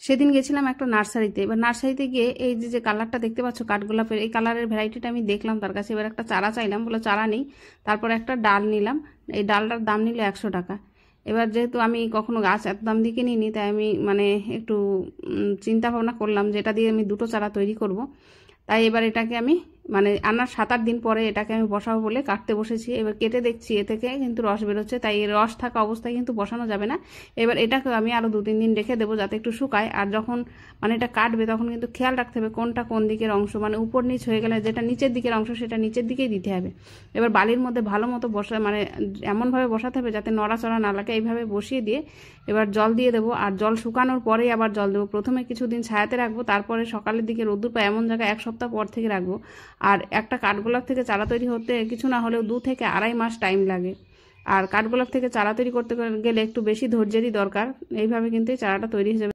সেদিন গেছিলাম একটা নার্সারিতে। এবার নার্সারিতে গিয়ে এই যে কালারটা দেখতে পাচ্ছ কাঠগোলাপের, এই কালারের ভ্যারাইটিটা আমি দেখলাম তার কাছে। এবার একটা চারা চাইলাম, বলে চারা নেই। তারপর একটা ডাল নিলাম, এই ডালটার দাম নিল 100 টাকা। এবার যেহেতু আমি কখনো গাছ এত দাম দিয়ে কিনিনি, তাই আমি মানে একটু চিন্তা ভাবনা করলাম যে এটা দিয়ে আমি দুটো চারা তৈরি করব। তাই এবার এটাকে আমি মানে আনার 7-8 দিন পরে এটাকে আমি বসাবো বলে কাটতে বসেছি। এবার কেটে দেখছি এ থেকে কিন্তু রস বেরোচ্ছে, তাই এই রস থাকা অবস্থায় কিন্তু বসানো যাবে না। এবার এটাকে আমি আরও 2-3 দিন রেখে দেবো যাতে একটু শুকায়। আর যখন মানে এটা কাটবে তখন কিন্তু খেয়াল রাখতে হবে কোনটা কোন দিকের অংশ, মানে উপর নিচ হয়ে গেলে যেটা নিচের দিকের অংশ সেটা নিচের দিকেই দিতে হবে। এবার বালির মধ্যে ভালো মতো মানে এমনভাবে বসাতে হবে যাতে নড়াচড়া না লাগে। এইভাবে বসিয়ে দিয়ে এবার জল দিয়ে দেবো, আর জল শুকানোর পরেই আবার জল দেবো। প্রথমে কিছুদিন ছায়াতে রাখবো, তারপরে সকালের দিকে রোদ্দুর পায় এমন জায়গায় 1 সপ্তাহ পর থেকে রাখবো। আর একটা কাঠগোলাপ থেকে চারা তৈরি হতে কিছু না হলেও 2 থেকে 2.5 মাস টাইম লাগে। আর কাঠগোলাপ থেকে চারা তৈরি করতে গেলে একটু বেশি ধৈর্যেরই দরকার। এইভাবে কিন্তু এই চারাটা তৈরি হয়ে যাবে।